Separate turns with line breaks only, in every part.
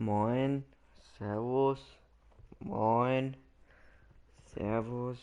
Moin, Servus, Moin, Servus.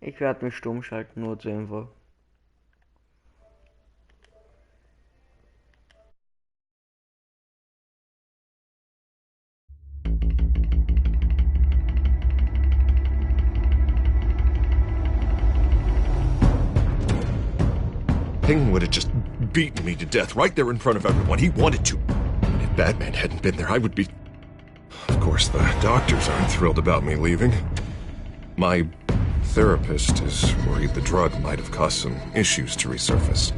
Ich werde mich stumm schalten, nur zur Info.
Penguin would have just beaten me to death right there in front of everyone. He wanted to. And if Batman hadn't been there, I would be... Of course, the doctors aren't thrilled about me leaving. My therapist is worried the drug might have caused some issues to resurface.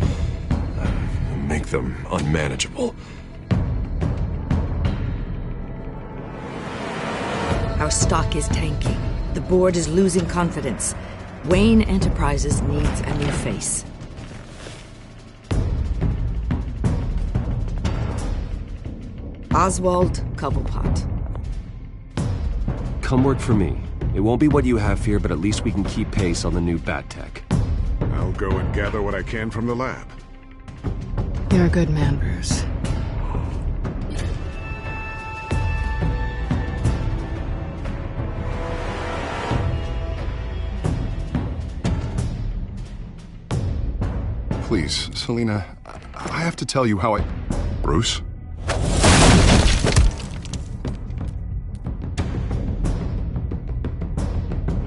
Make them unmanageable.
Our stock is tanking. The board is losing confidence. Wayne Enterprises needs a new face. Oswald Cobblepot.
Come work for me. It won't be what you have here, but at least we can keep pace on the new bat tech.
I'll go and gather what I can from the lab.
You're a good man, Bruce.
Please, Selina, I have to tell you how I... Bruce?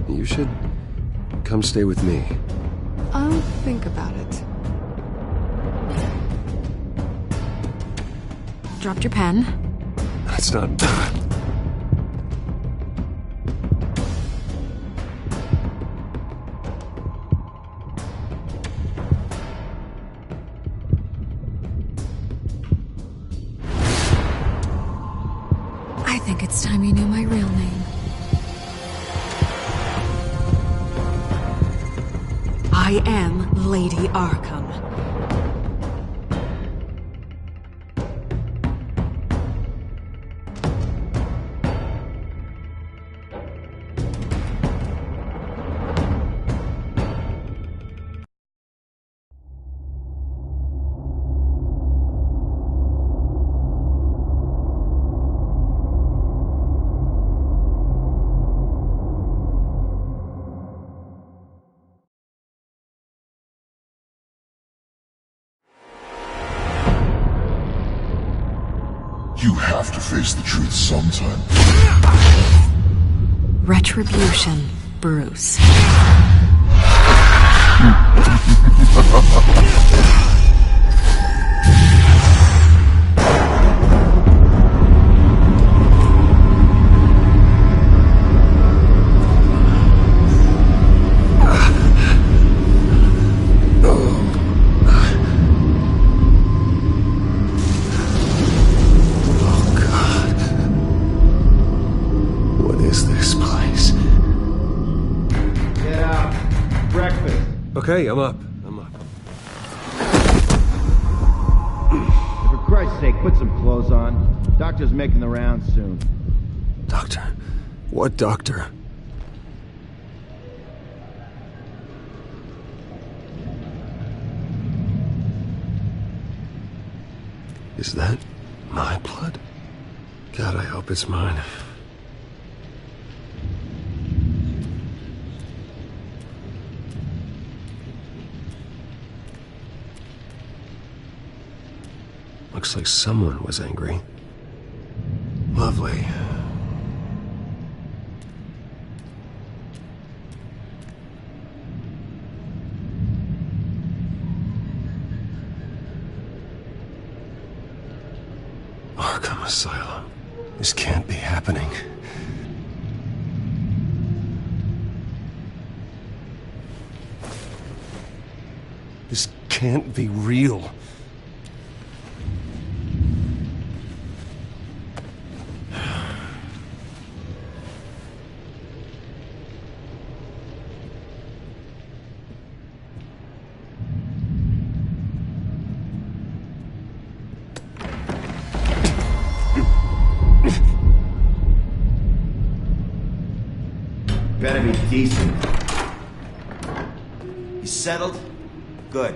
You should come stay with me.
I'll think about it.
Dropped your pen.
That's not...
I think it's time you knew my real name. I am Lady Arkham.
You have to face the truth sometime.
Retribution, Bruce.
Okay, I'm up. I'm up.
For Christ's sake, put some clothes on. Doctor's making the rounds soon.
Doctor? What doctor? Is that my blood? God, I hope it's mine. Looks like someone was angry. Lovely. Arkham Asylum. This can't be happening. This can't be real.
Better be decent. You settled? Good.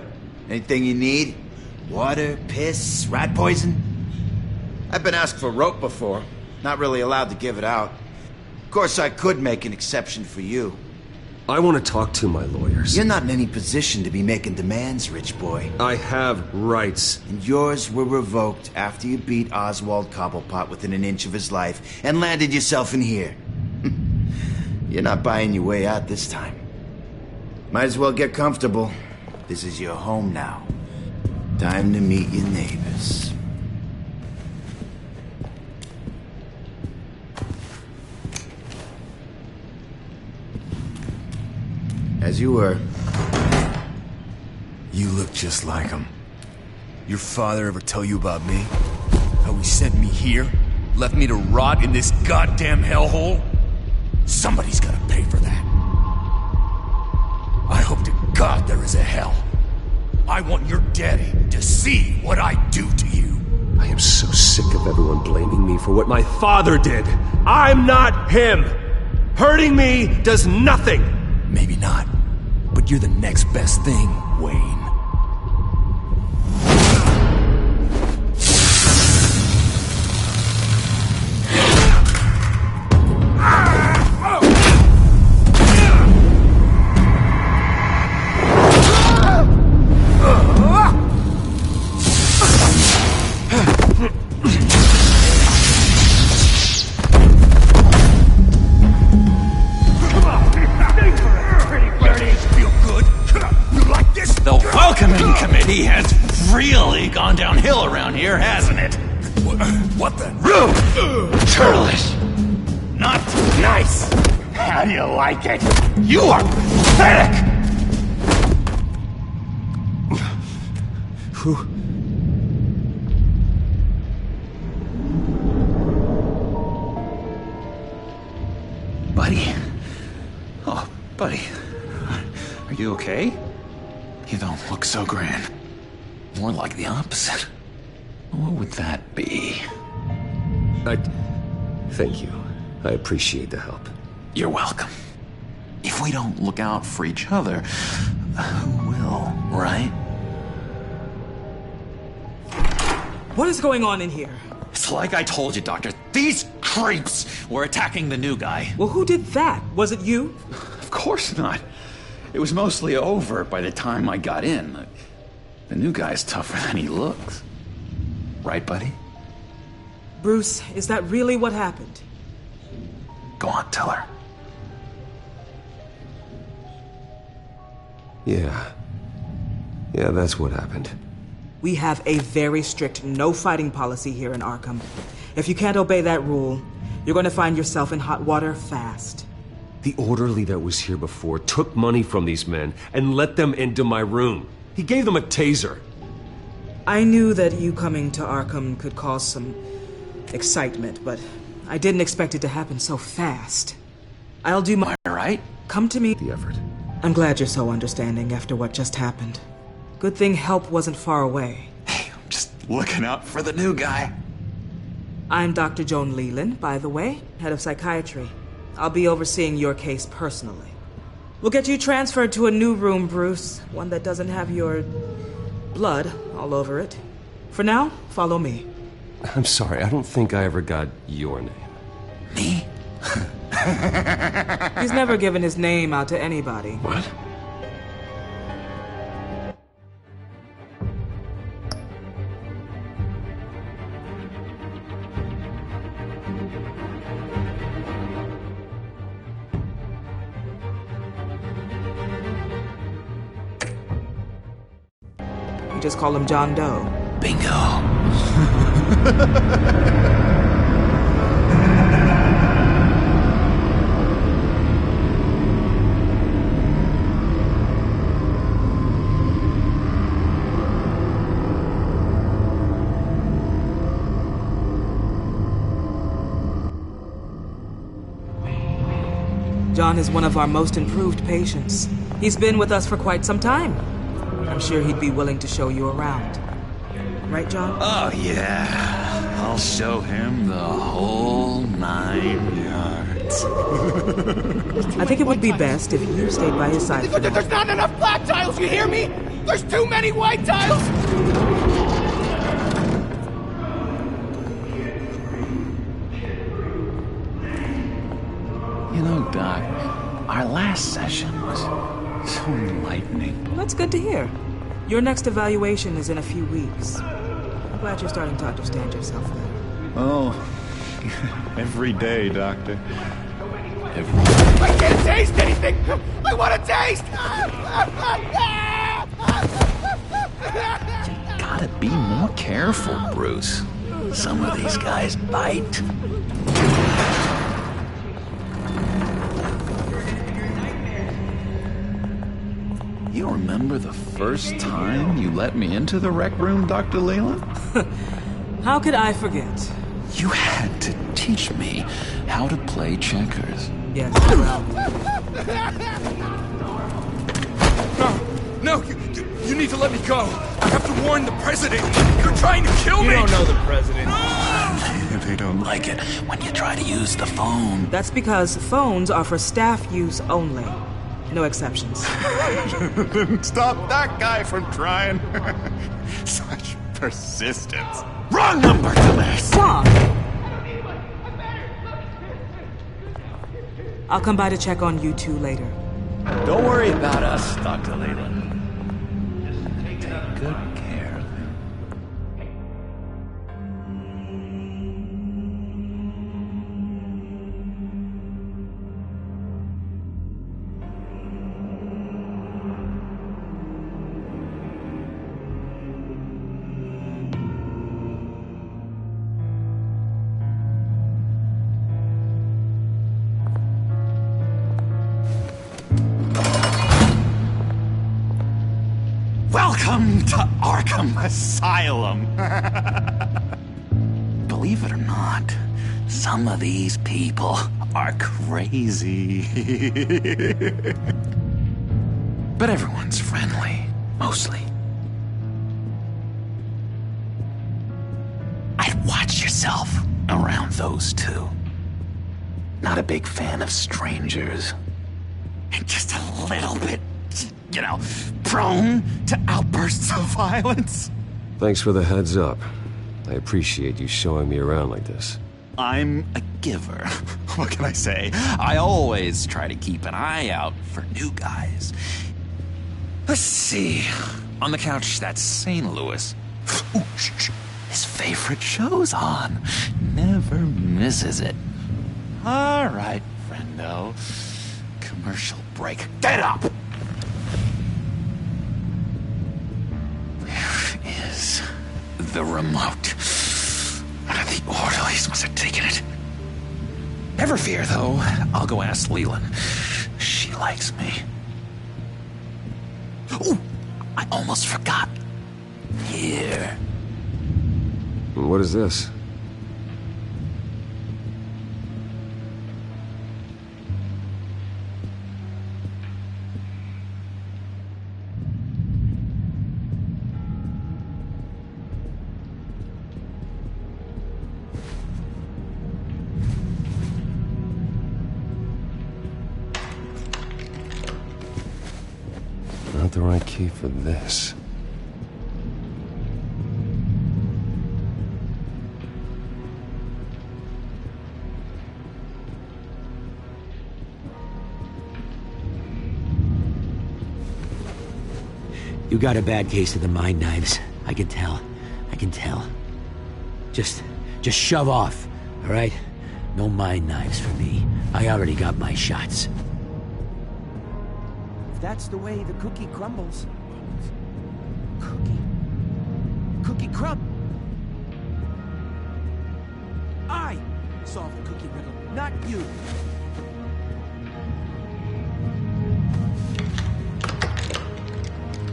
Anything you need? Water, piss, rat poison? I've been asked for rope before. Not really allowed to give it out. Of course, I could make an exception for you.
I want to talk to my lawyers.
You're not in any position to be making demands, rich boy.
I have rights.
And yours were revoked after you beat Oswald Cobblepot within an inch of his life and landed yourself in here. You're not buying your way out this time. Might as well get comfortable. This is your home now. Time to meet your neighbors. As you were.
You look just like him. Your father ever tell you about me? How he sent me here? Left me to rot in this goddamn hellhole? Somebody's gotta pay for that. I hope to God there is a hell. I want your daddy to see what I do to you.
I am so sick of everyone blaming me for what my father did. I'm not him. Hurting me does nothing.
Maybe not, but you're the next best thing, Wayne.
He has really gone downhill around here, hasn't it?
What the?
Churlish. Not nice. How do you like it? You are pathetic!
Who?
Buddy? Oh, buddy. Are you okay? You don't look so grand. More like the opposite. What would that be?
Thank you. I appreciate the help.
You're welcome. If we don't look out for each other, who will, right?
What is going on in here?
It's like I told you, Doctor. These creeps were attacking the new guy.
Well, who did that? Was it you?
Of course not. It was mostly over by the time I got in. The new guy's tougher than he looks. Right, buddy?
Bruce, is that really what happened?
Go on, tell her.
Yeah, that's what happened.
We have a very strict no fighting policy here in Arkham. If you can't obey that rule, you're going to find yourself in hot water fast.
The orderly that was here before took money from these men and let them into my room. He gave them a taser.
I knew that you coming to Arkham could cause some excitement, but I didn't expect it to happen so fast. I'll do my...
Right?
Come to me.
The effort.
I'm glad you're so understanding after what just happened. Good thing help wasn't far away.
Hey, I'm just looking out for the new guy.
I'm Dr. Joan Leland, by the way, head of psychiatry. I'll be overseeing your case personally. We'll get you transferred to a new room, Bruce. One that doesn't have your blood all over it. For now, follow me.
I'm sorry, I don't think I ever got your name.
Me?
He's never given his name out to anybody.
What?
We just call him John Doe.
Bingo.
John is one of our most improved patients. He's been with us for quite some time. I'm sure he'd be willing to show you around. Right, John?
Oh, yeah. I'll show him the whole 9 yards.
I think it would be best if you stayed by his side.
There's not enough black tiles, you hear me? There's too many white tiles!
You know, Doc, our last session was so enlightening.
Well, that's good to hear. Your next evaluation is in a few weeks. I'm glad you're starting to understand yourself better.
Oh, every day, Doctor.
I can't taste anything! I want to taste!
You gotta be more careful, Bruce. Some of these guys bite. You remember the first time you let me into the rec room, Dr. Leland?
How could I forget?
You had to teach me how to play checkers.
Yes,
No, you need to let me go. I have to warn the president. You're trying to kill me.
You don't know
the president.
They don't like it when you try to use the phone.
That's because phones are for staff use only. No exceptions.
Stop that guy from trying. Such persistence.
Wrong number, dumbass!
Stop! I'll come by to check on you two later.
Don't worry about us, Dr. Leland. Take good care of him. Welcome to Arkham Asylum. Believe it or not, some of these people are crazy. But everyone's friendly, mostly. I'd watch yourself around those two. Not a big fan of strangers. And just a little bit, you know, prone to outbursts of violence.
Thanks for the heads up. I appreciate you showing me around like this.
I'm a giver. What can I say? I always try to keep an eye out for new guys. Let's see. On the couch, that's St. Louis. Ooh, shh. His favorite show's on. Never misses it. All right, friendo. Commercial break. Get up! Where is the remote? One of the orderlies must have taken it. Never fear, though. I'll go ask Leland. She likes me. Ooh, I almost forgot. Here.
What is this? the right key for this.
You got a bad case of the mind knives. I can tell. I can tell. Just shove off, all right? No mind knives for me. I already got my shots.
If that's the way the cookie crumbles... Cookie crumb! I solved the cookie riddle, not you.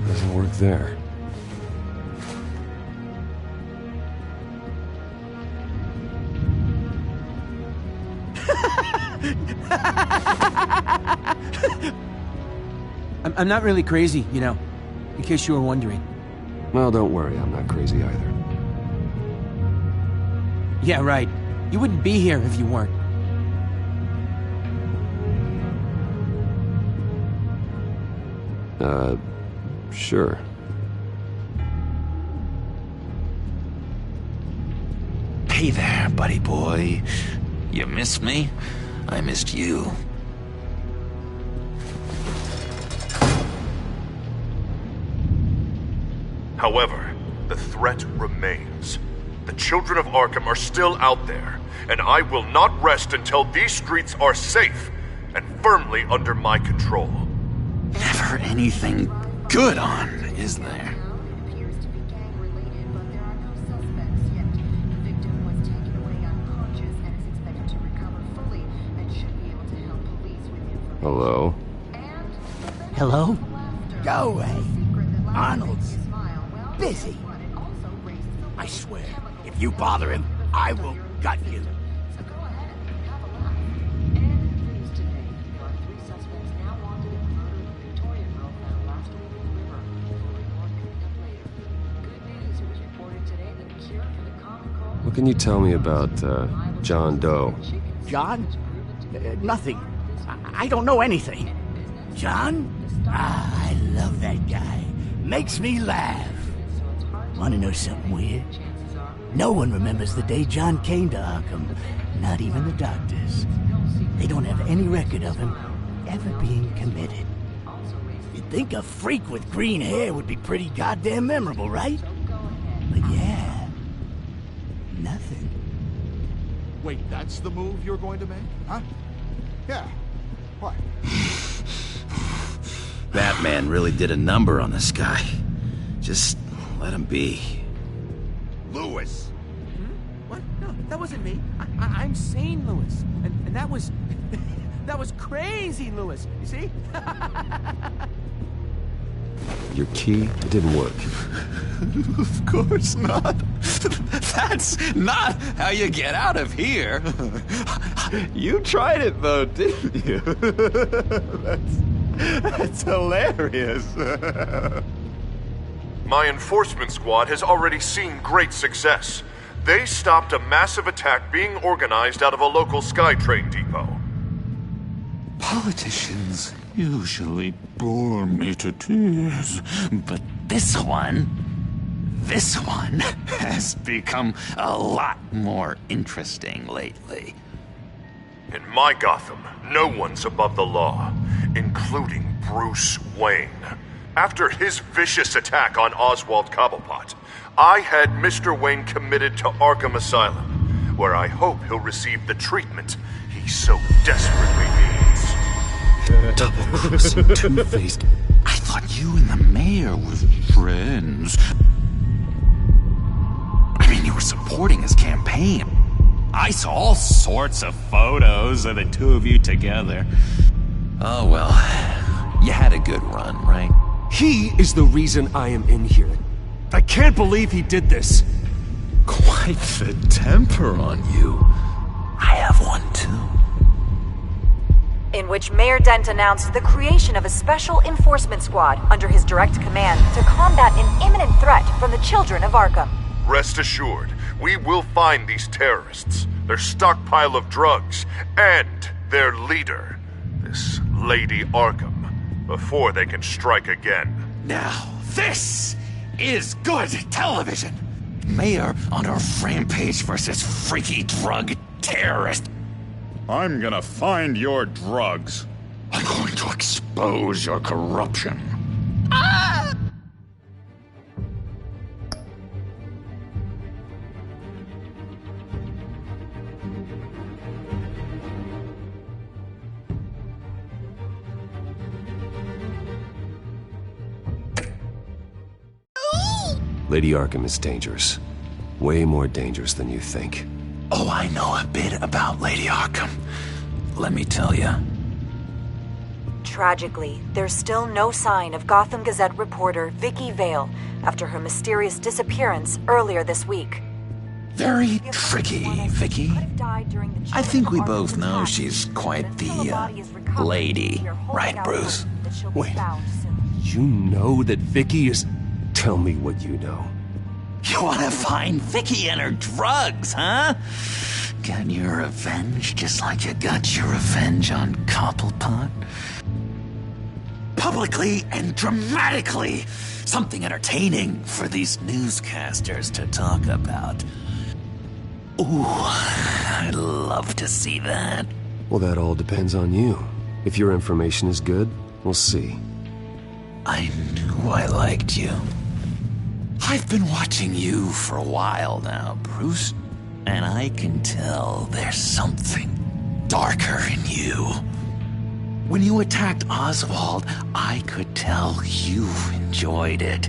Doesn't work there.
I'm not really crazy, you know, in case you were wondering.
Well, don't worry, I'm not crazy either.
Yeah, right. You wouldn't be here if you weren't.
Sure.
Hey there, buddy boy. You missed me? I missed you.
However, the threat remains. The children of Arkham are still out there, and I will not rest until these streets are safe and firmly under my control.
Never anything good on, is there?
Hello?
Hello? Go away. Arnold's busy. I swear, if you bother him, I will gut you.
What can you tell me about, John Doe?
John? Nothing. I don't know anything. John? Ah, I love that guy. Makes me laugh. Want to know something weird? No one remembers the day John came to Arkham. Not even the doctors. They don't have any record of him ever being committed. You'd think a freak with green hair would be pretty goddamn memorable, right? But yeah, nothing.
Wait, that's the move you're going to make? Huh? Yeah. What?
Batman really did a number on this guy. Just let him be.
Lewis!
What? No, that wasn't me. I'm sane, Lewis. And that was... that was crazy, Lewis. You see?
Your key, it didn't work.
Of course not. That's not how you get out of here. You tried it though, didn't you? That's hilarious.
My enforcement squad has already seen great success. They stopped a massive attack being organized out of a local SkyTrain depot.
Politicians usually bore me to tears, but this one has become a lot more interesting lately.
In my Gotham, no one's above the law, including Bruce Wayne. After his vicious attack on Oswald Cobblepot, I had Mr. Wayne committed to Arkham Asylum, where I hope he'll receive the treatment he so desperately needs.
Double-crossing Two-Faced. I thought you and the mayor were friends. I mean, you were supporting his campaign. I saw all sorts of photos of the two of you together. Oh, well, you had a good run, right?
He is the reason I am in here. I can't believe he did this.
Quite the temper on you. I have one, too.
In which Mayor Dent announced the creation of a special enforcement squad under his direct command to combat an imminent threat from the children of Arkham.
Rest assured, we will find these terrorists, their stockpile of drugs, and their leader, this Lady Arkham, before they can strike again.
Now, this is good television. Mayor on a rampage versus freaky drug terrorist.
I'm gonna find your drugs.
I'm going to expose your corruption.
Lady Arkham is dangerous. Way more dangerous than you think.
Oh, I know a bit about Lady Arkham. Let me tell you.
Tragically, there's still no sign of Gotham Gazette reporter Vicky Vale after her mysterious disappearance earlier this week.
Very tricky, Vicky. I think we both know she's quite the, lady. Right, Bruce?
Wait, you know that Vicky is... Tell me what you know.
You want to find Vicky and her drugs, huh? Get your revenge just like you got your revenge on Cobblepot? Publicly and dramatically! Something entertaining for these newscasters to talk about. Ooh, I'd love to see that.
Well, that all depends on you. If your information is good, we'll see.
I knew I liked you. I've been watching you for a while now, Bruce, and I can tell there's something darker in you. When you attacked Oswald, I could tell you enjoyed it.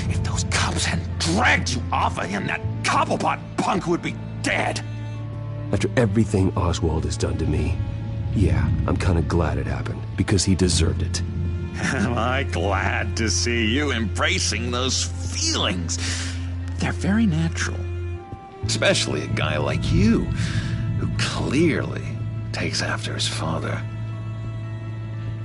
If those cops hadn't dragged you off of him, that Cobblepot punk would be dead.
After everything Oswald has done to me, yeah, I'm kind of glad it happened, because he deserved it.
Am I glad to see you embracing those feelings? They're very natural. Especially a guy like you, who clearly takes after his father.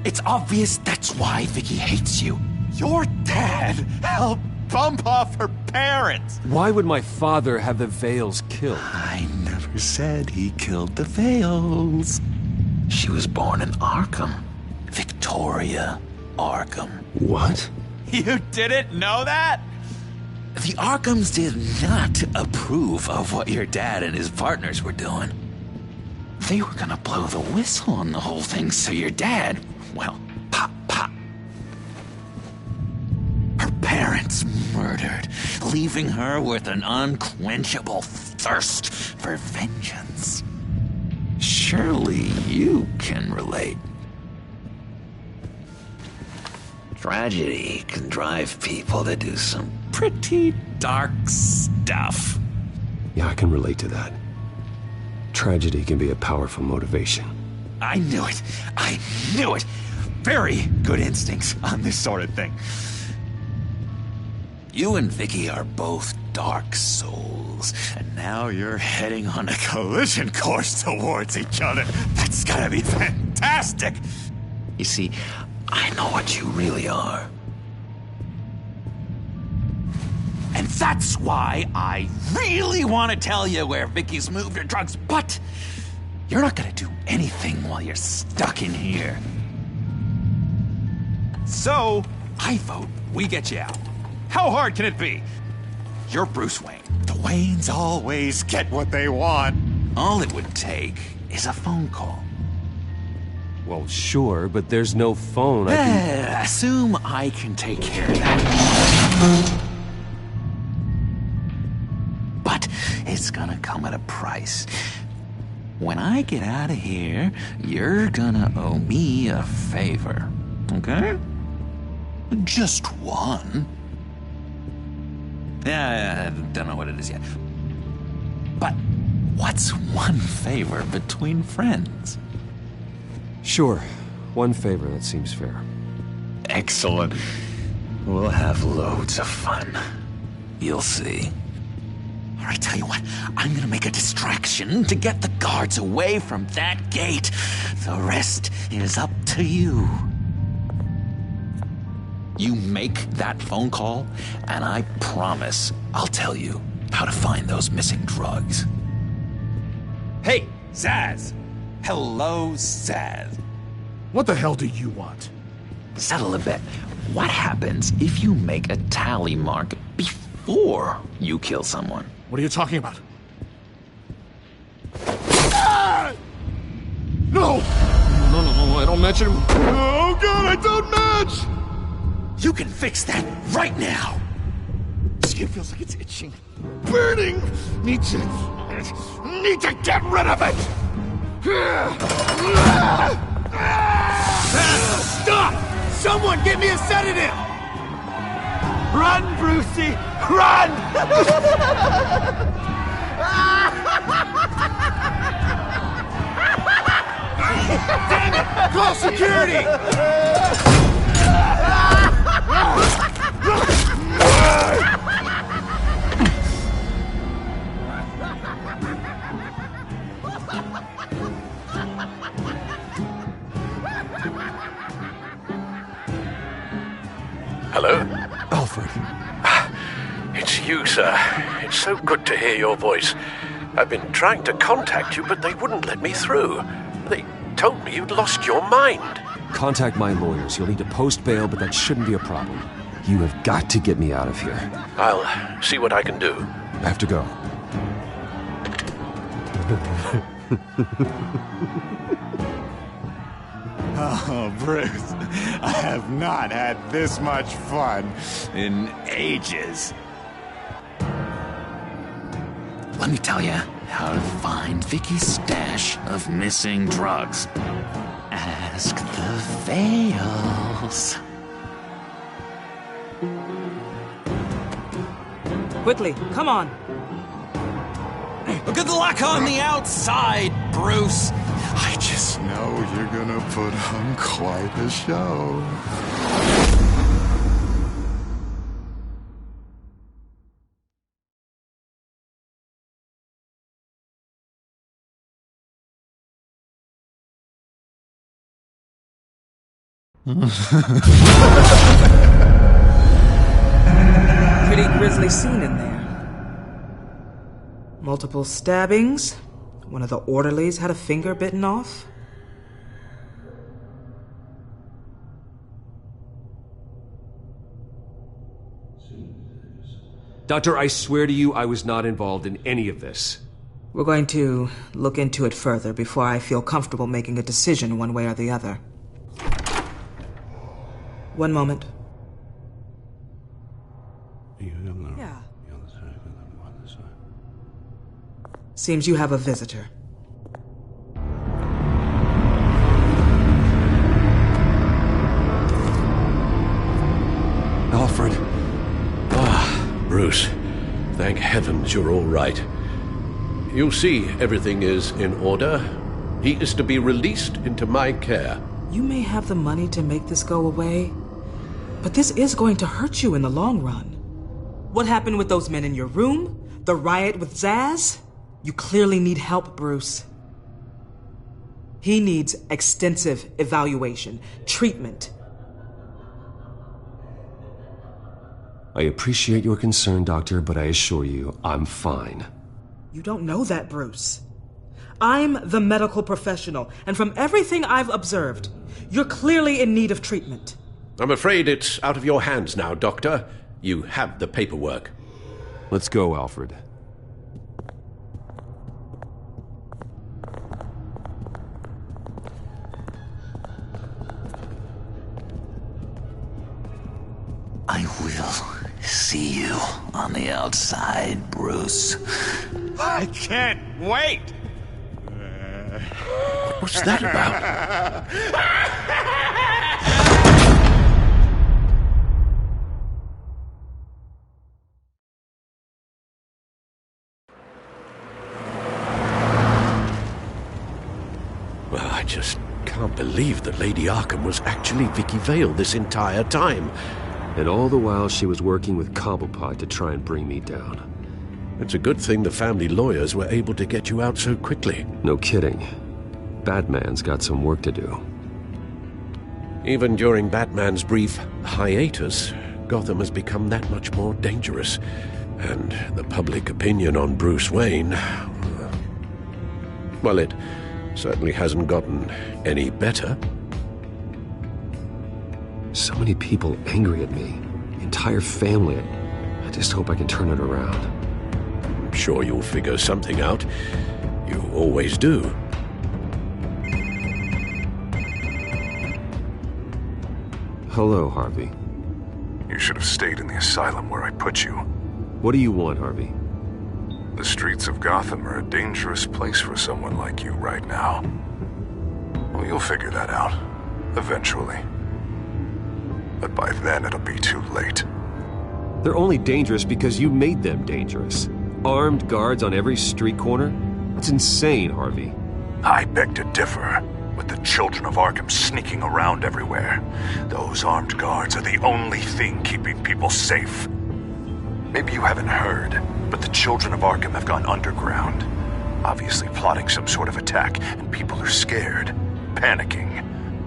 It's obvious that's why Vicky hates you. Your dad helped bump off her parents.
Why would my father have the Vales killed?
I never said he killed the Vales. She was born in Arkham. Victoria Arkham.
What?
You didn't know that? The Arkhams did not approve of what your dad and his partners were doing. They were gonna blow the whistle on the whole thing, so your dad, well, pop. Her parents murdered, leaving her with an unquenchable thirst for vengeance. Surely you can relate. Tragedy can drive people to do some pretty dark stuff.
Yeah, I can relate to that. Tragedy can be a powerful motivation.
I knew it. I knew it. Very good instincts on this sort of thing. You and Vicky are both dark souls, and now you're heading on a collision course towards each other. That's gotta be fantastic. You see, I know what you really are. And that's why I really want to tell you where Vicky's moved her drugs, but you're not gonna do anything while you're stuck in here. So, I vote we get you out. How hard can it be? You're Bruce Wayne. The Waynes always get what they want. All it would take is a phone call.
Well, sure, but there's no phone. I can...
Assume I can take care of that. But it's gonna come at a price. When I get out of here, you're gonna owe me a favor. Okay? Just one. Yeah, I don't know what it is yet. But what's one favor between friends?
Sure. One favor, that seems fair.
Excellent. We'll have loads of fun. You'll see. All right, tell you what. I'm gonna make a distraction to get the guards away from that gate. The rest is up to you. You make that phone call, and I promise I'll tell you how to find those missing drugs. Hey, Zaz! Hello, Zaz.
What the hell do you want?
settle a bet. What happens if you make a tally mark before you kill someone?
What are you talking about? No! No, I don't match him. Oh, God, I don't match!
You can fix that right now!
Skin feels like it's itching. Burning! Need to get rid of it!
Stop! Someone give me a sedative! Run, Brucey! Run!
Damn it! Call security!
Hello?
Alfred.
It's you, sir. It's so good to hear your voice. I've been trying to contact you, but they wouldn't let me through. They told me you'd lost your mind.
Contact my lawyers. You'll need to post bail, but that shouldn't be a problem. You have got to get me out of here.
I'll see what I can do.
I have to go.
Oh, Bruce, I have not had this much fun in ages.
Let me tell you how to find Vicky's stash of missing drugs. Ask the Vales.
Quickly, come on.
Good luck on the outside, Bruce. I just know you're gonna put on quite a show.
Pretty grisly scene in there. Multiple stabbings. One of the orderlies had a finger bitten off.
Doctor, I swear to you, I was not involved in any of this.
We're going to look into it further before I feel comfortable making a decision one way or the other. One moment. Yeah. Seems you have a visitor.
Alfred.
Bruce, thank heavens you're all right. You'll see everything is in order. He is to be released into my care.
You may have the money to make this go away, but this is going to hurt you in the long run. What happened with those men in your room? The riot with Zaz? You clearly need help, Bruce. He needs extensive evaluation, treatment.
I appreciate your concern, Doctor, but I assure you, I'm fine.
You don't know that, Bruce. I'm the medical professional, and from everything I've observed, you're clearly in need of treatment.
I'm afraid it's out of your hands now, Doctor. You have the paperwork.
Let's go, Alfred.
I will see you on the outside, Bruce.
I can't wait!
What's that about? Well, I just can't believe that Lady Arkham was actually Vicky Vale this entire time.
And all the while she was working with Cobblepot to try and bring me down.
It's a good thing the family lawyers were able to get you out so quickly.
No kidding. Batman's got some work to do.
Even during Batman's brief hiatus, Gotham has become that much more dangerous. And the public opinion on Bruce Wayne... well, it certainly hasn't gotten any better.
So many people angry at me. The entire family. I just hope I can turn it around.
I'm sure you'll figure something out. You always do.
Hello, Harvey.
You should have stayed in the asylum where I put you.
What do you want, Harvey?
The streets of Gotham are a dangerous place for someone like you right now. Well, you'll figure that out. Eventually. But by then, it'll be too late.
They're only dangerous because you made them dangerous. Armed guards on every street corner? That's insane, Harvey.
I beg to differ. With the children of Arkham sneaking around everywhere, those armed guards are the only thing keeping people safe. Maybe you haven't heard, but the children of Arkham have gone underground. Obviously plotting some sort of attack, and people are scared, panicking.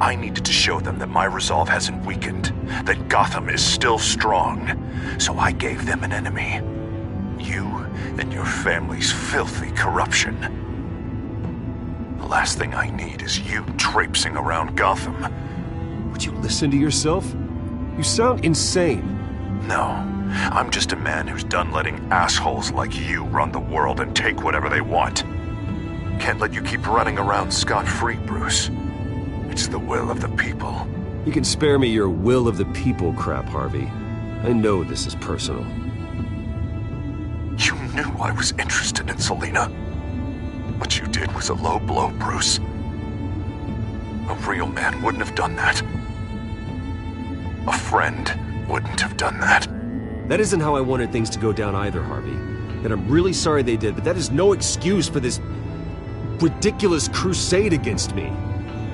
I needed to show them that my resolve hasn't weakened, that Gotham is still strong. So I gave them an enemy. You and your family's filthy corruption. The last thing I need is you traipsing around Gotham.
Would you listen to yourself? You sound insane.
No, I'm just a man who's done letting assholes like you run the world and take whatever they want. Can't let you keep running around scot-free, Bruce. It's the will of the people.
You can spare me your will of the people crap, Harvey. I know this is personal.
You knew I was interested in Selina. What you did was a low blow, Bruce. A real man wouldn't have done that. A friend wouldn't have done that.
That isn't how I wanted things to go down either, Harvey. And I'm really sorry they did, but that is no excuse for this ridiculous crusade against me.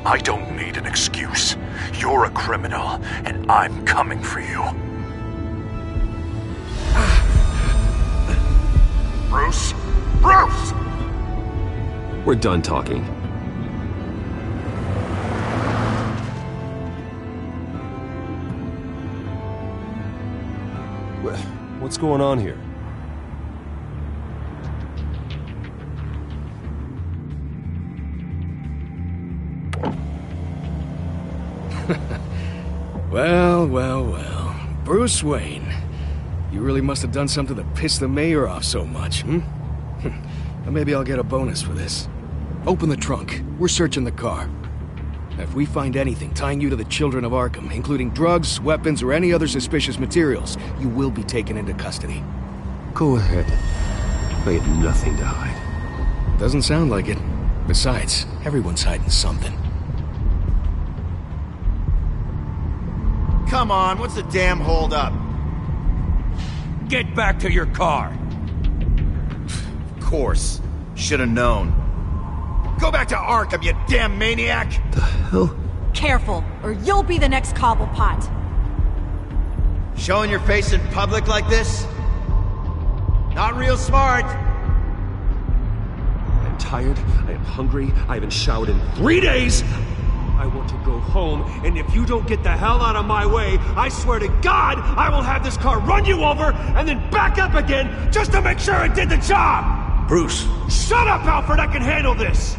I don't need an excuse. You're a criminal, and I'm coming for you. Bruce? Bruce!
We're done talking. What's going on here?
Well. Bruce Wayne. You really must have done something to piss the mayor off so much, hmm? Maybe I'll get a bonus for this. Open the trunk. We're searching the car. If we find anything tying you to the children of Arkham, including drugs, weapons, or any other suspicious materials, you will be taken into custody.
Go ahead. I have nothing to hide.
Doesn't sound like it. Besides, everyone's hiding something.
Come on, what's the damn holdup?
Get back to your car!
Of course. Should have known. Go back to Arkham, you damn maniac!
The hell?
Careful, or you'll be the next Cobblepot.
Showing your face in public like this? Not real smart.
I'm tired, I am hungry, I haven't showered in 3 days! I want to go home, and if you don't get the hell out of my way, I swear to God, I will have this car run you over, and then back up again, just to make sure it did the job!
Bruce!
Shut up, Alfred, I can handle this!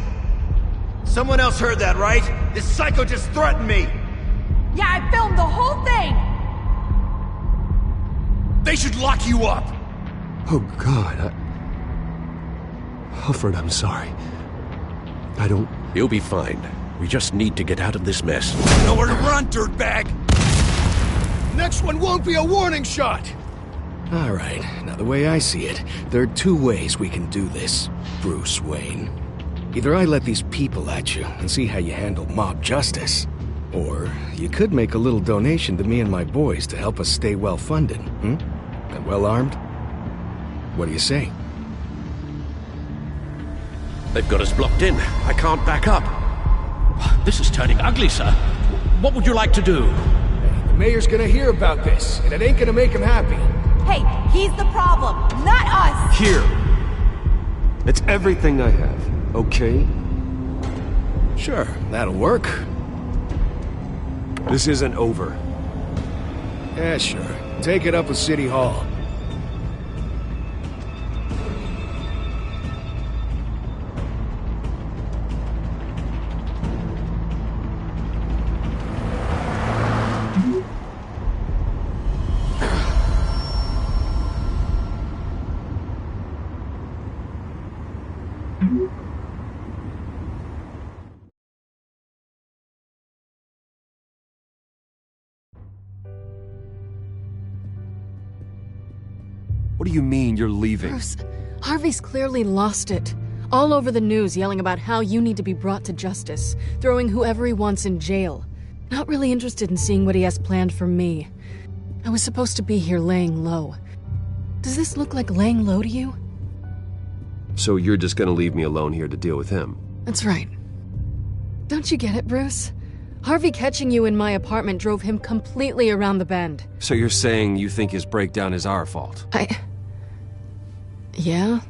Someone else heard that, right? This psycho just threatened me!
Yeah, I filmed the whole thing!
They should lock you up!
Oh, God, Alfred, I'm sorry. I don't...
You'll be fine. We just need to get out of this mess.
Nowhere to run, dirtbag!
Next one won't be a warning shot! Alright, now the way I see it, there are two ways we can do this, Bruce Wayne. Either I let these people at you and see how you handle mob justice, or you could make a little donation to me and my boys to help us stay well-funded, and well-armed? What do you say?
They've got us blocked in. I can't back up. This is turning ugly, sir. What would you like to do?
Hey, the mayor's gonna hear about this, and it ain't gonna make him happy.
Hey, he's the problem, not us!
Here! It's everything I have, okay?
Sure, that'll work.
This isn't over.
Yeah, sure. Take it up with City Hall.
What do you mean, you're leaving?
Bruce, Harvey's clearly lost it. All over the news yelling about how you need to be brought to justice, throwing whoever he wants in jail. Not really interested in seeing what he has planned for me. I was supposed to be here laying low. Does this look like laying low to you?
So you're just gonna leave me alone here to deal with him?
That's right. Don't you get it, Bruce? Harvey catching you in my apartment drove him completely around the bend.
So you're saying you think his breakdown is our fault?
Yeah?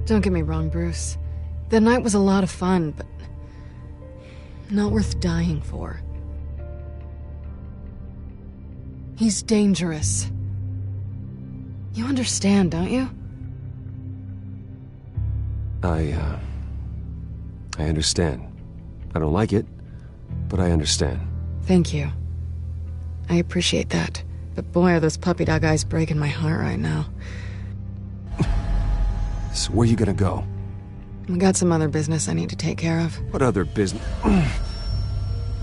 Don't get me wrong, Bruce. The night was a lot of fun, but not worth dying for. He's dangerous. You understand, don't you?
I understand. I don't like it, but I understand.
Thank you. I appreciate that. But boy, are those puppy dog eyes breaking my heart right now.
So where you gonna go?
I got some other business I need to take care of.
What other business?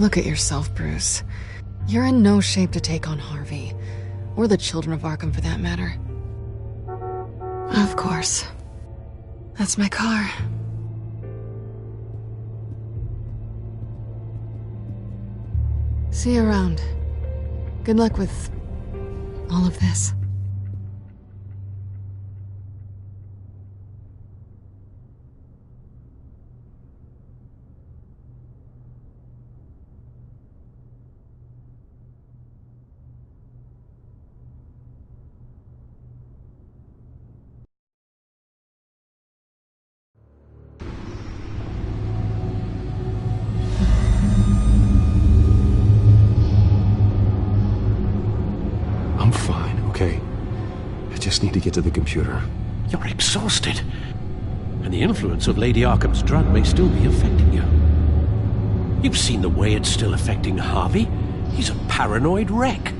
Look at yourself, Bruce. You're in no shape to take on Harvey. Or the children of Arkham, for that matter. Of course. That's my car. See you around. Good luck with all of this.
I'm fine, okay? I just need to get to the computer.
You're exhausted. And the influence of Lady Arkham's drug may still be affecting you. You've seen the way it's still affecting Harvey. He's a paranoid wreck.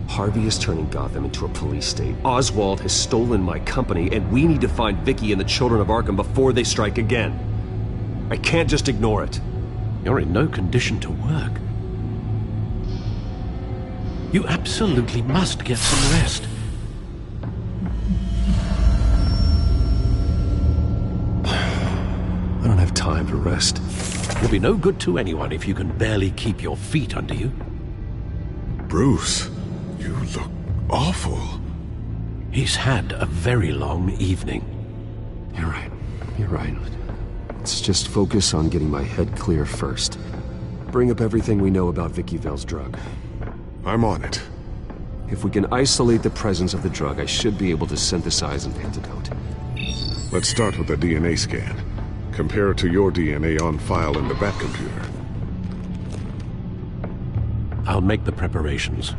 Harvey is turning Gotham into a police state. Oswald has stolen my company, and we need to find Vicky and the children of Arkham before they strike again. I can't just ignore it.
You're in no condition to work. You absolutely must get some rest.
I don't have time to rest.
You'll be no good to anyone if you can barely keep your feet under you.
Bruce, you look awful.
He's had a very long evening.
You're right. You're right. Let's just focus on getting my head clear first. Bring up everything we know about Vicky Vale's drug.
I'm on it.
If we can isolate the presence of the drug, I should be able to synthesize an antidote.
Let's start with a DNA scan. Compare it to your DNA on file in the Bat computer.
I'll make the preparations.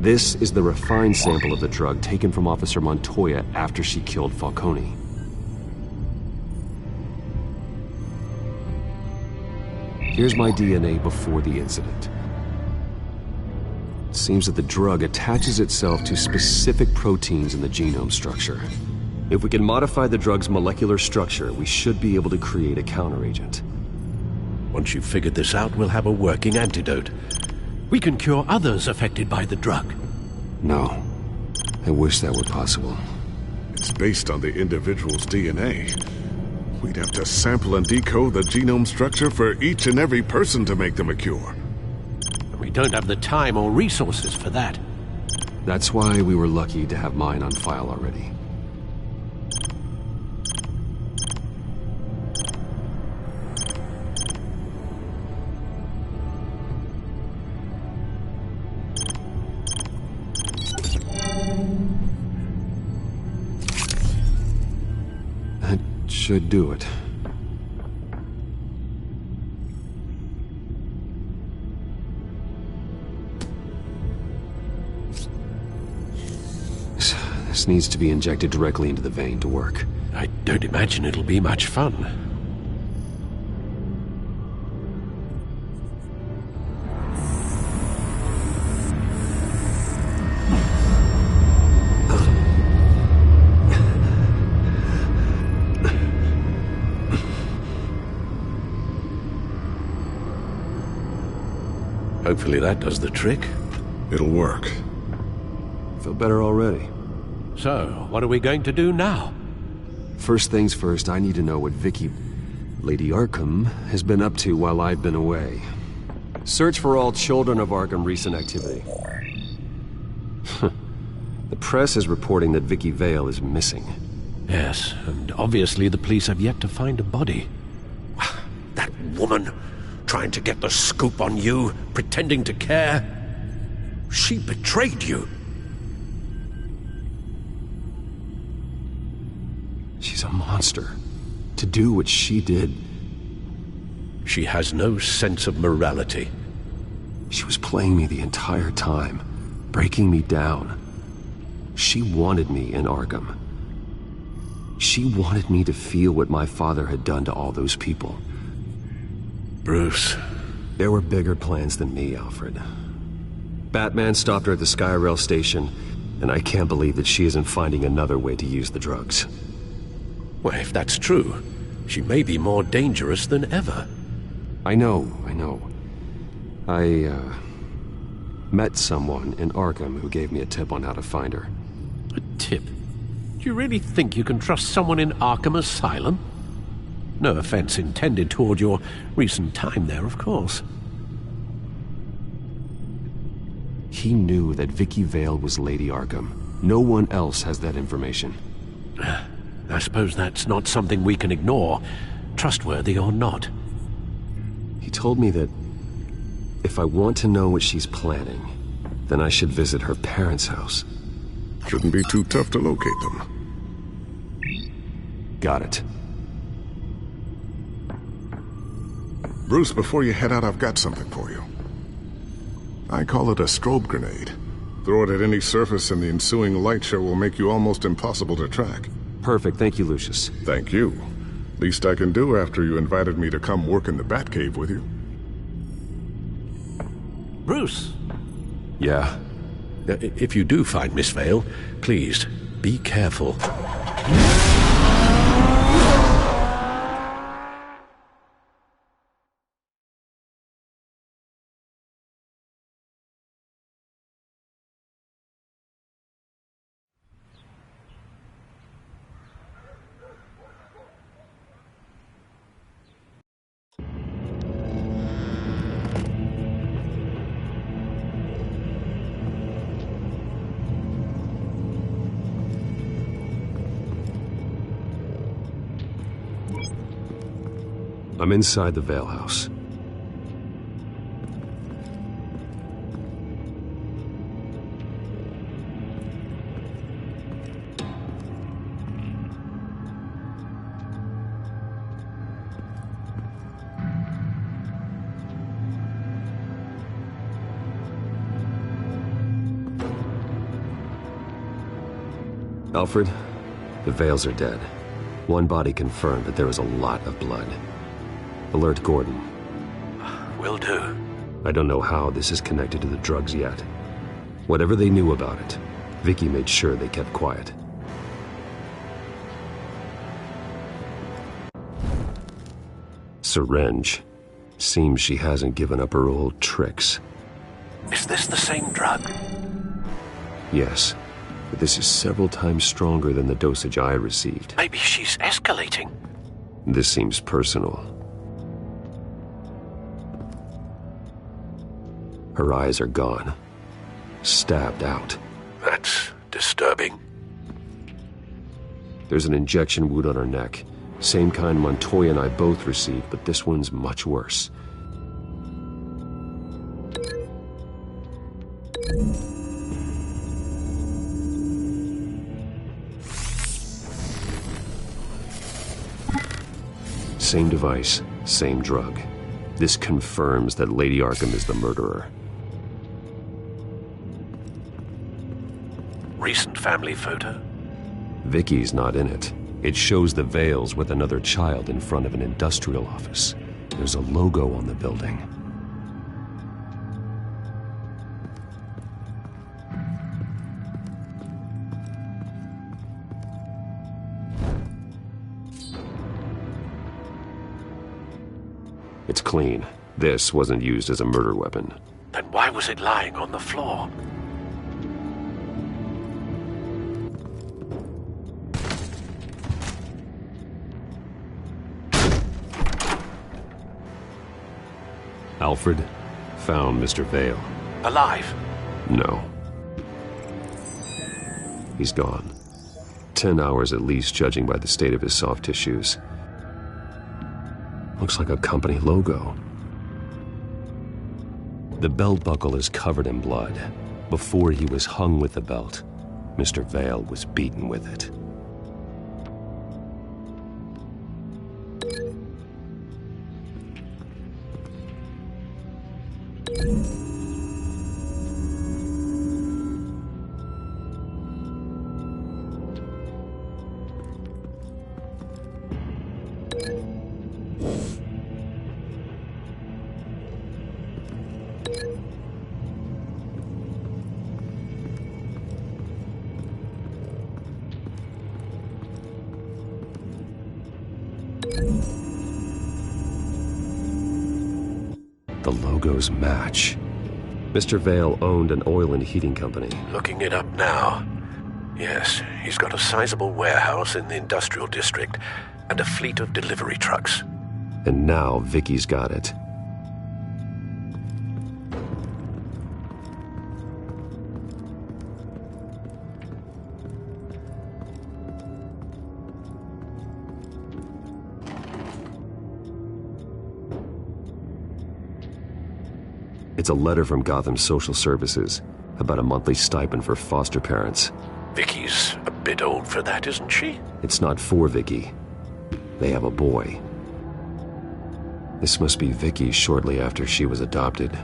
This is the refined sample of the drug taken from Officer Montoya after she killed Falcone. Here's my DNA before the incident. It seems that the drug attaches itself to specific proteins in the genome structure. If we can modify the drug's molecular structure, we should be able to create a counteragent.
Once you've figured this out, we'll have a working antidote. We can cure others affected by the drug.
No. I wish that were possible.
It's based on the individual's DNA. We'd have to sample and decode the genome structure for each and every person to make them a cure.
We don't have the time or resources for that.
That's why we were lucky to have mine on file already. That should do it. This needs to be injected directly into the vein to work.
I don't imagine it'll be much fun. Hopefully that does the trick.
It'll work.
Feel better already.
So, what are we going to do now?
First things first, I need to know what Lady Arkham, has been up to while I've been away. Search for all children of Arkham recent activity. The press is reporting that Vicky Vale is missing.
Yes, and obviously the police have yet to find a body. That woman, trying to get the scoop on you, pretending to care. She betrayed you.
She's a monster. To do what she did...
She has no sense of morality.
She was playing me the entire time, breaking me down. She wanted me in Arkham. She wanted me to feel what my father had done to all those people.
Bruce.
There were bigger plans than me, Alfred. Batman stopped her at the Skyrail station, and I can't believe that she isn't finding another way to use the drugs.
Well, if that's true, she may be more dangerous than ever.
I know. I met someone in Arkham who gave me a tip on how to find her.
A tip? Do you really think you can trust someone in Arkham Asylum? No offense intended toward your recent time there, of course.
He knew that Vicky Vale was Lady Arkham. No one else has that information.
I suppose that's not something we can ignore, trustworthy or not.
He told me that if I want to know what she's planning, then I should visit her parents' house.
Shouldn't be too tough to locate them.
Got it.
Bruce, before you head out, I've got something for you. I call it a strobe grenade. Throw it at any surface and the ensuing light show will make you almost impossible to track.
Perfect, thank you, Lucius.
Thank you. Least I can do after you invited me to come work in the Batcave with you.
Bruce!
Yeah?
If you do find Miss Vale, please, be careful.
I'm inside the Vale house. Alfred, the Vales are dead. One body confirmed, but there is a lot of blood. Alert Gordon.
Will do.
I don't know how this is connected to the drugs yet. Whatever they knew about it, Vicky made sure they kept quiet. Syringe. Seems she hasn't given up her old tricks.
Is this the same drug?
Yes, but this is several times stronger than the dosage I received.
Maybe she's escalating.
This seems personal. Her eyes are gone. Stabbed out.
That's disturbing.
There's an injection wound on her neck. Same kind Montoya and I both received, but this one's much worse. Same device, same drug. This confirms that Lady Arkham is the murderer.
Recent family photo?
Vicky's not in it. It shows the Vales with another child in front of an industrial office. There's a logo on the building. It's clean. This wasn't used as a murder weapon.
Then why was it lying on the floor?
Alfred found Mr. Vale.
Alive?
No. He's gone. 10 hours at least, judging by the state of his soft tissues. Looks like a company logo. The belt buckle is covered in blood. Before he was hung with the belt, Mr. Vale was beaten with it. The logos match. Mr. Vale owned an oil and heating company.
Looking it up now. Yes, he's got a sizable warehouse in the industrial district and a fleet of delivery trucks.
And now Vicky's got it. It's a letter from Gotham Social Services about a monthly stipend for foster parents.
Vicky's a bit old for that, isn't she?
It's not for Vicky. They have a boy. This must be Vicky shortly after she was adopted.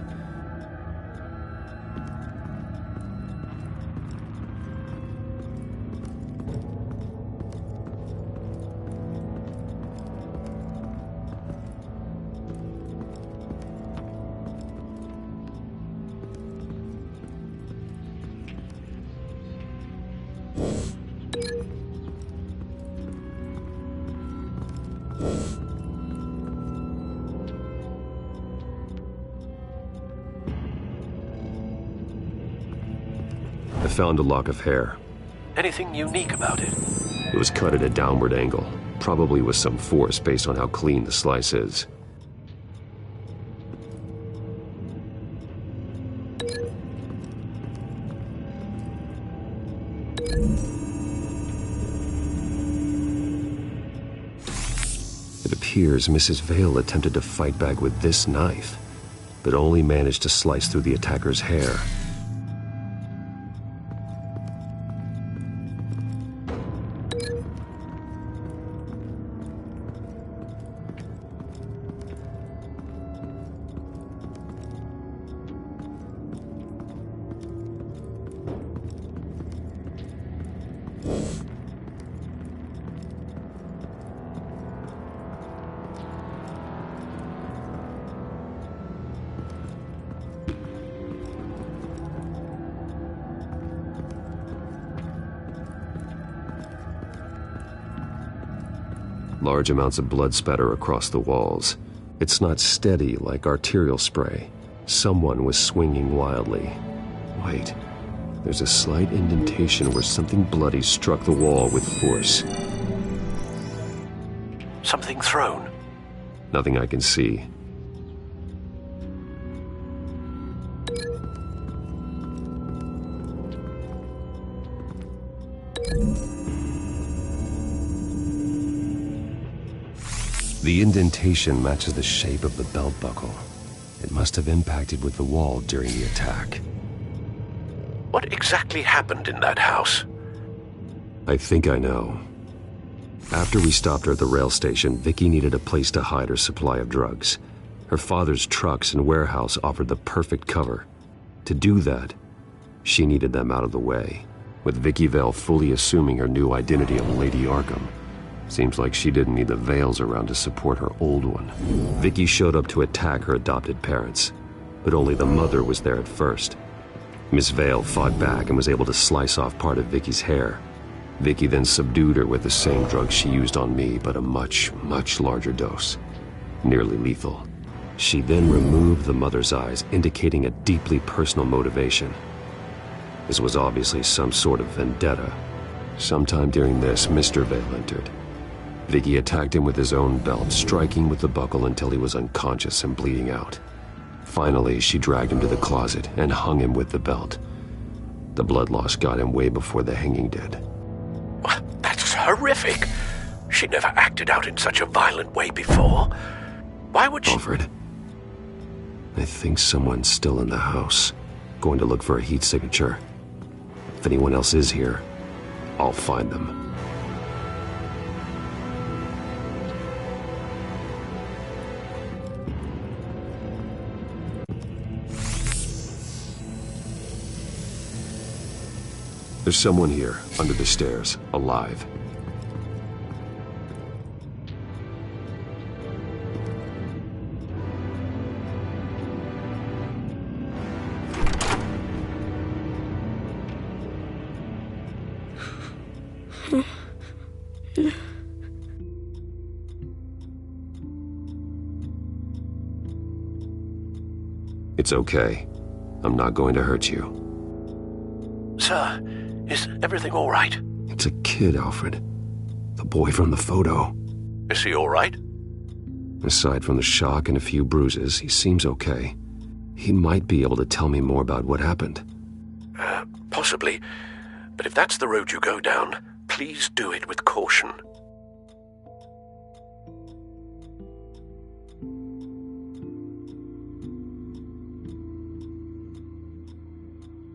I found a lock of hair.
Anything unique about it?
It was cut at a downward angle, probably with some force based on how clean the slice is. It appears Mrs. Vale attempted to fight back with this knife, but only managed to slice through the attacker's hair. Large amounts of blood spatter across the walls. It's not steady like arterial spray. Someone was swinging wildly. Wait, there's a slight indentation where something bloody struck the wall with force.
Something thrown?
Nothing I can see. The indentation matches the shape of the belt buckle. It must have impacted with the wall during the attack.
What exactly happened in that house?
I think I know. After we stopped her at the rail station, Vicky needed a place to hide her supply of drugs. Her father's trucks and warehouse offered the perfect cover. To do that, she needed them out of the way, with Vicky Vale fully assuming her new identity of Lady Arkham. Seems like she didn't need the Vales around to support her old one. Vicky showed up to attack her adopted parents, but only the mother was there at first. Miss Vale fought back and was able to slice off part of Vicky's hair. Vicky then subdued her with the same drug she used on me, but a much, much larger dose. Nearly lethal. She then removed the mother's eyes, indicating a deeply personal motivation. This was obviously some sort of vendetta. Sometime during this, Mr. Vale entered. Vicky attacked him with his own belt, striking with the buckle until he was unconscious and bleeding out. Finally, she dragged him to the closet and hung him with the belt. The blood loss got him way before the hanging did.
That's horrific. She never acted out in such a violent way before. Why would she...
Alfred, I think someone's still in the house. Going to look for a heat signature. If anyone else is here, I'll find them. There's someone here, under the stairs, alive. It's okay. I'm not going to hurt you.
Sir, is everything all right?
It's a kid, Alfred. The boy from the photo.
Is he all right?
Aside from the shock and a few bruises, he seems okay. He might be able to tell me more about what happened.
Possibly. But if that's the road you go down, please do it with caution.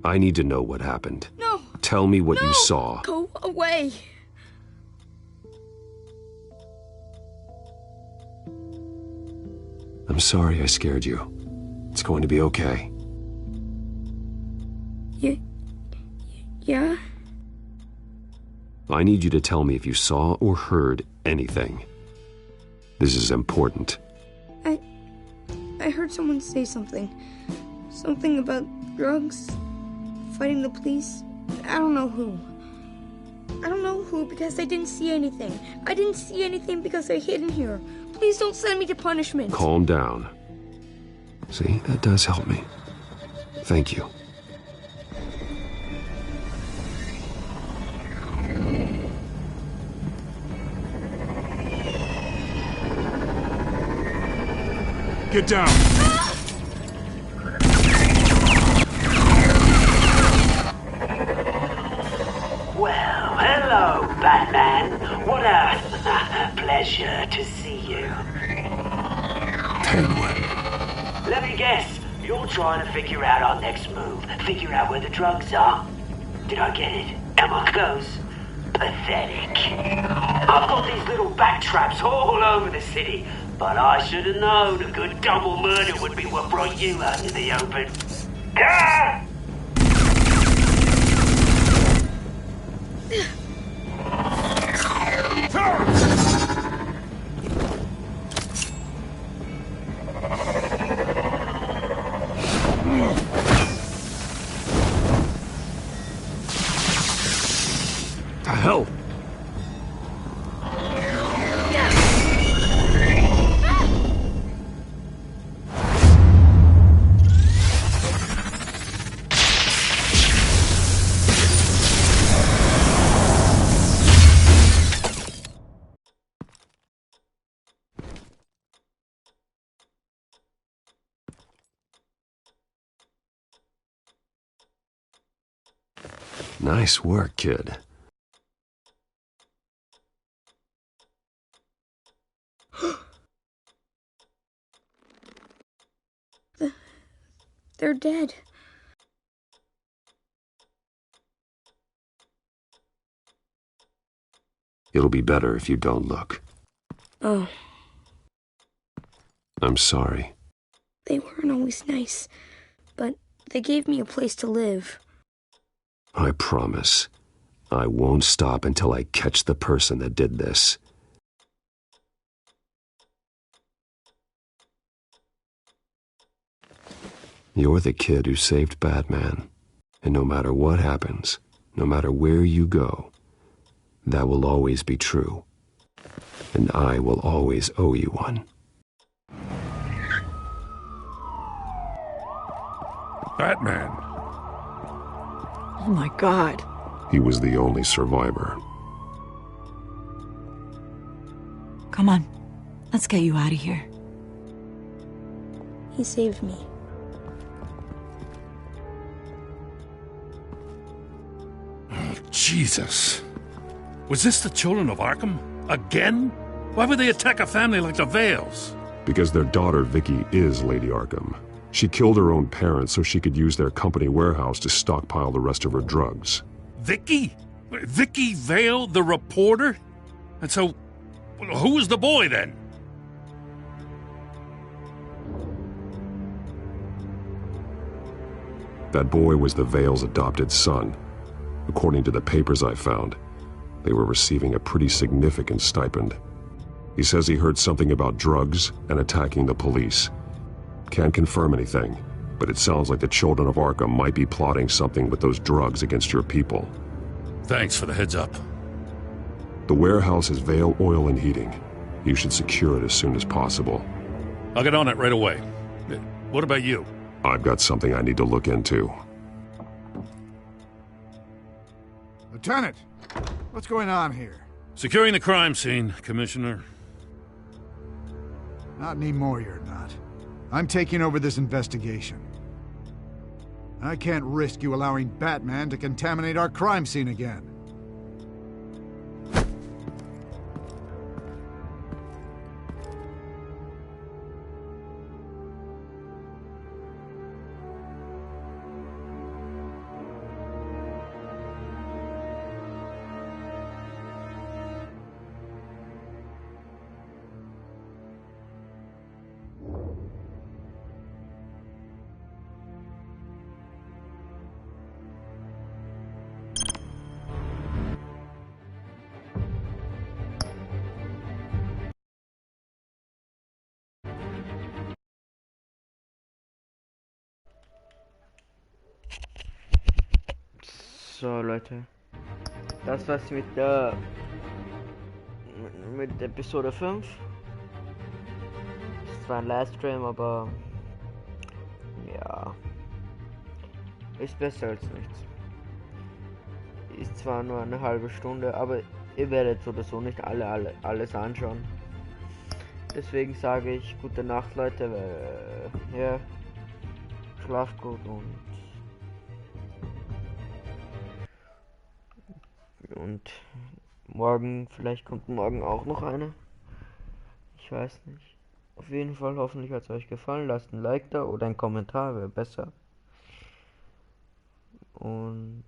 I need to know what happened.
No!
Tell me what you saw.
Go away!
I'm sorry I scared you. It's going to be okay.
Yeah?
I need you to tell me if you saw or heard anything. This is important.
I heard someone say something. Something about drugs, fighting the police. I don't know who. I don't know who because I didn't see anything. I didn't see anything because I hid in here. Please don't send me to punishment.
Calm down. See, that does help me. Thank you.
Get down!
Well, hello, Batman. What a pleasure to see you.
Penguin.
Let me guess, you're trying to figure out our next move. Figure out where the drugs are. Did I get it? Am I close? Pathetic. I've got these little bat traps all over the city, but I should have known a good double murder would be what brought you out in the open. Ah!
The hell? Nice work, kid.
They're dead.
It'll be better if you don't look.
Oh,
I'm sorry.
they weren't always nice, but they gave me a place to live.
I promise. I won't stop until I catch the person that did this. You're the kid who saved Batman. And no matter what happens, no matter where you go, that will always be true. And I will always owe you one.
Batman.
Oh my god.
He was the only survivor.
Come on. Let's get you out of here.
He saved me.
Oh, Jesus. Was this the children of Arkham? Again? Why would they attack a family like the Vales?
Because their daughter, Vicky, is Lady Arkham. She killed her own parents so she could use their company warehouse to stockpile the rest of her drugs.
Vicky? Vicky Vale, the reporter? And so, who was the boy then?
That boy was the Vale's adopted son. According to the papers I found, they were receiving a pretty significant stipend. He says he heard something about drugs and attacking the police. Can't confirm anything, but it sounds like the children of Arkham might be plotting something with those drugs against your people.
Thanks for the heads up.
The warehouse is Vale Oil and Heating. You should secure it as soon as possible.
I'll get on it right away. What about you?
I've got something I need to look into.
Lieutenant, what's going on here?
Securing the crime scene, Commissioner.
Not anymore, you're not. I'm taking over this investigation. I can't risk you allowing Batman to contaminate our crime scene again.
So Leute, das war's mit Episode 5. Es war ein Livestream, aber ja, ist besser als nichts. Ist zwar nur eine halbe Stunde, aber ihr werdet so oder so nicht alles anschauen. Deswegen sage ich gute Nacht, Leute. Ja, schlaft gut und morgen, vielleicht kommt morgen auch noch eine. Ich weiß nicht. Auf jeden Fall, hoffentlich hat es euch gefallen. Lasst ein Like da oder ein Kommentar, wäre besser. Und